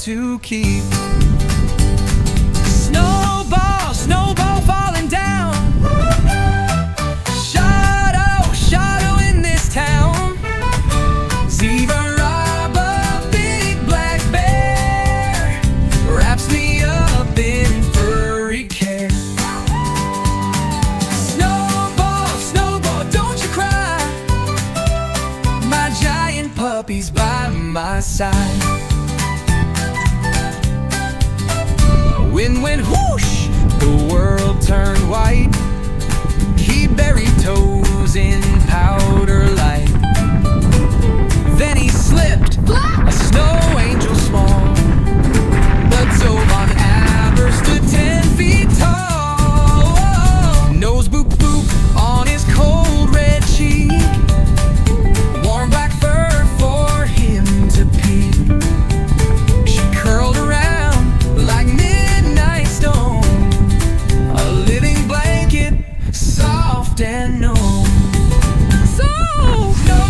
to keep. Snowball, snowball falling down. Shadow in this town. Zoevonaber, big black bear, wraps me up in furry care. Snowball, snowball, don't you cry. My giant puppy's by my side. Wind went whoosh, the world turned white. He buried toes in powder light. Then he slipped, a snow angel small. But zoevonaber stood 10 feet tall. Nose boop boop on his cold red cheek. Warm black fur for him to peek. She curled around like midnight stone, a living blanket, soft and known. So no.